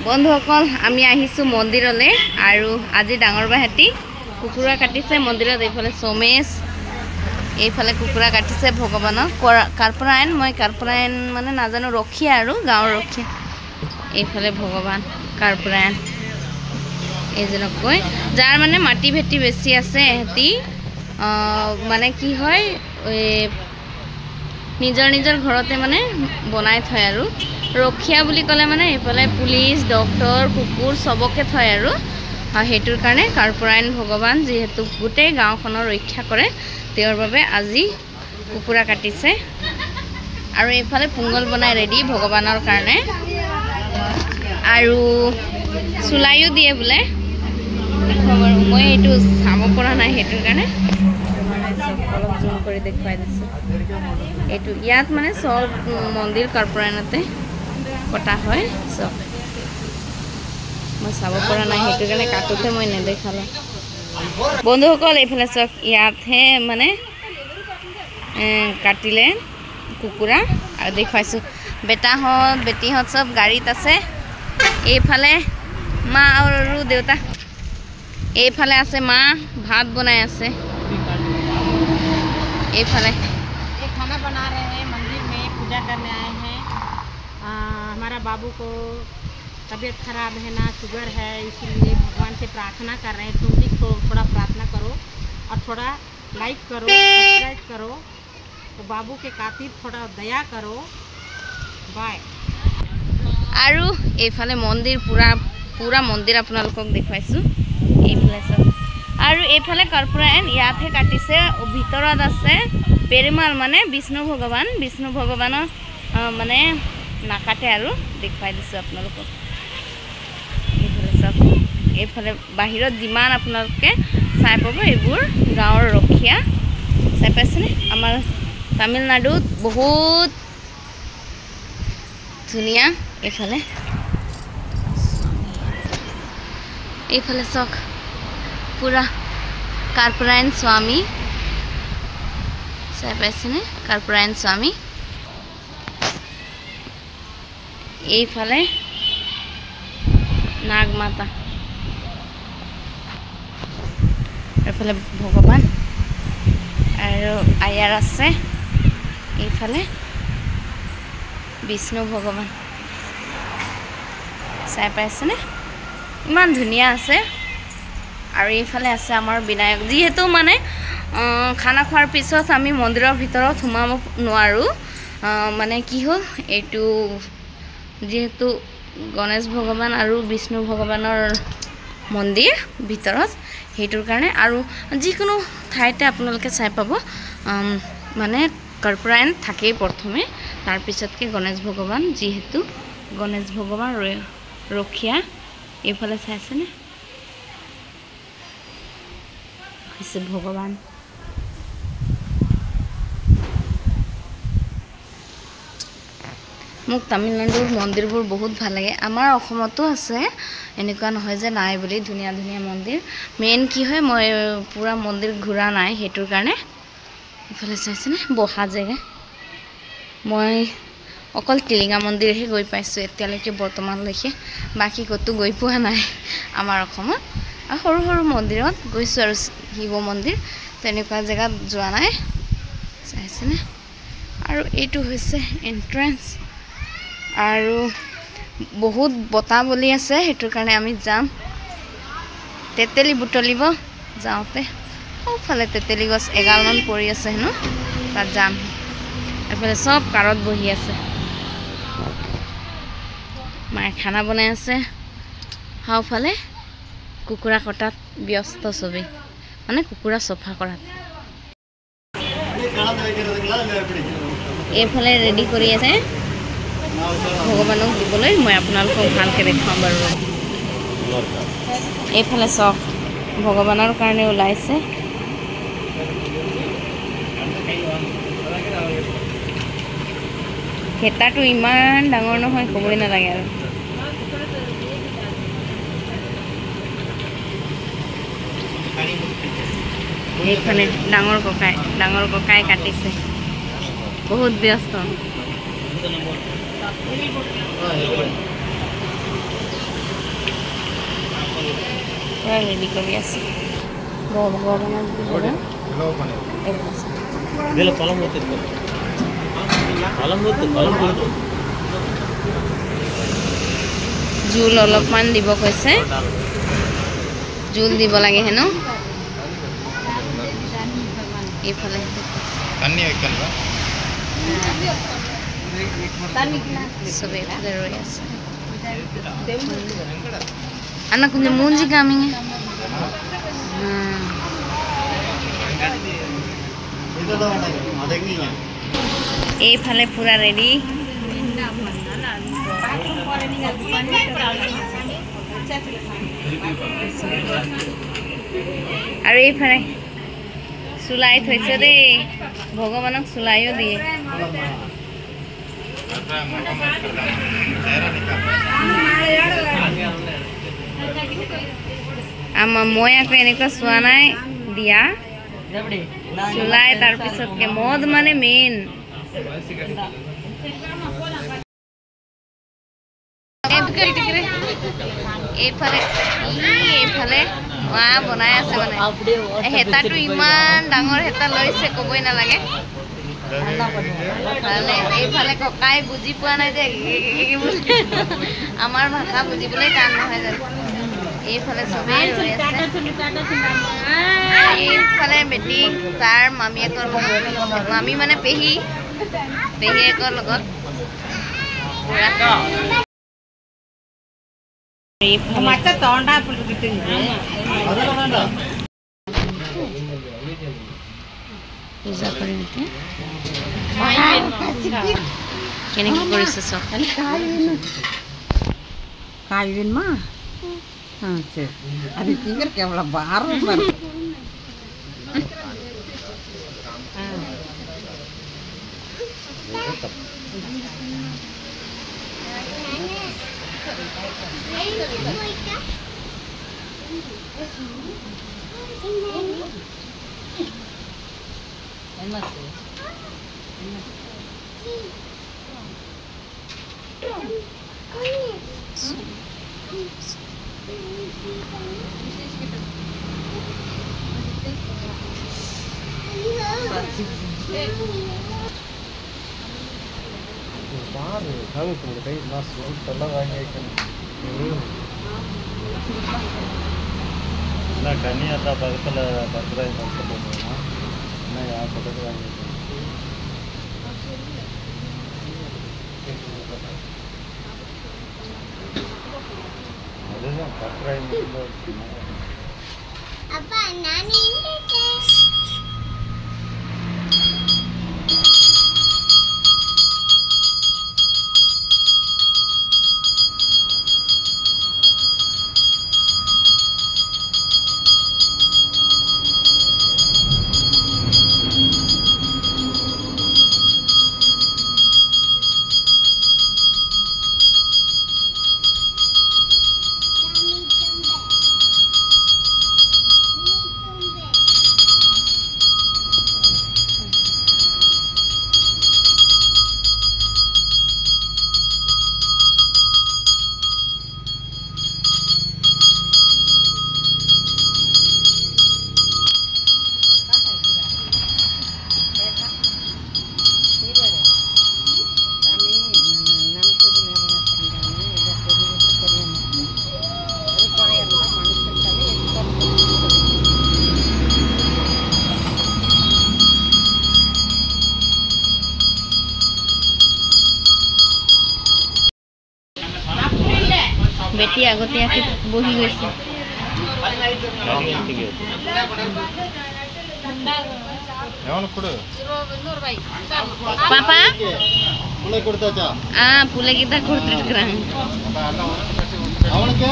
বন্ধুসকল আমি আহিছো মন্দিৰলৈ আৰু আজি ডাঙৰ বাহাতি কুকুৰা কাটিছে মন্দিৰত এইফালে সোমেশ এইফালে কুকুৰা কাটিছে ভগৱানক কাৰপৰায়ন মই কাৰপৰায়ন মানে নাজানো ৰখিয়া আৰু গাঁৱৰ ৰখিয়া এইফালে ভগৱান কাৰপৰায়ন এইজনক কয় যাৰ মানে মাটি ভেটি বেছি আছে এতি মানে কি হয় নিজৰ নিজৰ ঘৰতে মানে বনাই থয় আৰু ৰখিয়া বুলি ক'লে মানে এইফালে পুলিচ ডক্টৰ কুকুৰ সবকে থয় আৰু হেতুৰ কাৰণে কাৰপৰায়ন ভগৱান যেহেতু গোটেই গাঁওখনৰ ৰক্ষা কৰে তেওঁৰ বাবে আজি কুকুৰা কাটিছে আৰু এইফালে পুঙ্গল বনাই ৰেডি ভগৱানৰ কাৰণে আৰু চুলাইও দিয়ে বোলে মই এইটো চাব পৰা নাই হেতুৰ কাৰণে অলপ জুম কৰি দেখুৱাই দিছোঁ এইটো ইয়াত মানে সব মন্দিৰ কাৰপৰায়নতে কটা হয় সব মই চাব পৰা নাই হেতুৰ কাৰণে কাটোতে মই নেদেখালো বন্ধুসকল এইফালে চক ইয়াতহে মানে কাটিলে কুকুৰা আৰু দেখুৱাইছোঁ বেটাহঁত বেটিহঁত সব গাড়ীত আছে এইফালে মা আৰু দেউতা এইফালে আছে মা ভাত বনাই আছে এইফালে ये खाना बना रहे हैं मंदिर में पूजा करने आए हैं हमारा बाबू को तबीयत खराब है ना शुगर है इसलिए भगवान से प्रार्थना कर रहे हैं तुम भी थोड़ा प्रार्थना करो और थोड़ा लाइक करो सब्सक्राइब करो तो बाबू के खातिर थोड़ा दया करो बाय আৰু এইফালে মন্দিৰ পুৰা মন্দিৰ আপোনালোকক দেখুৱাইছোঁ এইফালে সব আৰু এইফালে কাৰপৰায়ন ইয়াতহে কাটিছে ভিতৰত আছে পেৰুমাল মানে বিষ্ণু ভগৱানৰ মানে নাকাটে আৰু দেখুৱাই দিছোঁ আপোনালোকক এইফালে সব এইফালে বাহিৰত যিমান আপোনালোকে চাই পাব এইবোৰ গাঁৱৰ ৰখিয়া চাই পাইছেনে আমাৰ তামিলনাডুত বহুত ধুনীয়া এইফালে চক পুৰা কাৰপৰায়ন স্বামী চাই পাইছেনে কাৰপৰায়ন স্বামী এইফালে নাগ মাতা এইফালে ভগৱান আৰু আয়াৰ আছে এইফালে বিষ্ণু ভগৱান চাই পাইছেনে ইমান ধুনীয়া আছে আৰু এইফালে আছে আমাৰ বিনায়ক যেহেতু মানে খানা খোৱাৰ পিছত আমি মন্দিৰৰ ভিতৰত সোমাব নোৱাৰো মানে কি হ'ল এইটো যেহেতু গণেশ ভগৱান আৰু বিষ্ণু ভগৱানৰ মন্দিৰ ভিতৰত হেতুৰ কাৰণে আৰু যিকোনো ঠাইতে আপোনালোকে চাই পাব মানে কাৰপৰায়ন থাকেই প্ৰথমে তাৰ পিছতকে গণেশ ভগৱান যেহেতু গণেশ ভগৱান ৰখিয়া এইফালে চাইছেনে হৈছে ভগৱান মোক তামিলনাডুৰ মন্দিৰবোৰ বহুত ভাল লাগে আমাৰ অসমতো আছে এনেকুৱা নহয় যে নাই বুলি ধুনীয়া ধুনীয়া মন্দিৰ মেইন কি হয় মই পুৰা মন্দিৰ ঘূৰা নাই হেতুৰ কাৰণে এইফালে চাইছেনে বহা জেগা মই অকল টিলিঙা মন্দিৰহে গৈ পাইছোঁ এতিয়ালৈকে বৰ্তমানলৈকে বাকী ক'তো গৈ পোৱা নাই আমাৰ অসমত আৰু সৰু সৰু মন্দিৰত গৈছোঁ আৰু শিৱ মন্দিৰ তেনেকুৱা জেগাত যোৱা নাই চাইছেনে আৰু এইটো হৈছে এন্ট্ৰেন্স আৰু বহুত বতাহ বলি আছে হেতুৰ কাৰণে আমি যাম তেতেলী বুটলিব যাওঁতে সৌফালে তেতেলী গছ এগালমান পৰি আছে হেনো তাত যাম এইফালে সব কাৰত বহি আছে মায়ে খানা বনাই আছে হাওফালে কুকুৰা কটাত ব্যস্ত ছবি মানে কুকুৰা চফা কৰাত এইফালে ৰেডি কৰি আছে ভগৱানক দিবলৈ মই আপোনালোকক ভালকৈ দেখাম বাৰু এইফালে চক ভগৱানৰ কাৰণে ওলাইছে হেতাটো ইমান ডাঙৰ নহয় ক'বই নালাগে আৰু এইফালে ডাঙৰ ককাই কাটিছে বহুত ব্যস্ত পুৰা ৰেডি কৰি আছে ভগৱানক দিবলৈ জোল অলপমান দিব কৈছে জোল দিব লাগে হেনো এইফালে সবে এফালে রয়ে আছে అన్న కొంచెం మూంజి కామింగ్ এইফালে পুরা রেডি আৰু এইফালে চুলাই থৈছে দেই ভগৱানক চুলাইও দিয়ে মই আকৌ এনেকুৱা চোৱা নাই দিয়া চুলাই তাৰপিছতকে মদ মানে মেইন এইফালে বনাই আছে মানে হেতাটো ইমান ডাঙৰ হেতা লৈছে ক'বই নালাগে এইফালে ককাই বুজি পোৱা নাই যে আমাৰ ভাষা বুজিবলৈ টান নহয় জানো এইফালে চবেই ৰৈ আছে এইফালে বেটি তাৰ মামীয়েকৰ লগত মামী মানে পেহীয়েকৰ লগত পূজা কৰিম কেনেকৈ কৰিছে চব ಕಾಯಿವಿನ್ಮಾ ಹಾಂ ಸರಿ ಅದಕ್ಕೆ ಈಗ ಕೇವಲ ಬಾರ कनी आता बगल बर्तरा नहीं आप बगल அப்பா நான் நின்னுட்டேன் বেটি আগতীয়াকৈ বহি গৈছে ಪಾಪಾ ಪುಲಗಿದ್ದ ಕೊಡ್ತಿರ್ಕ್ರಾಂಗ ಅವನಿಗೆ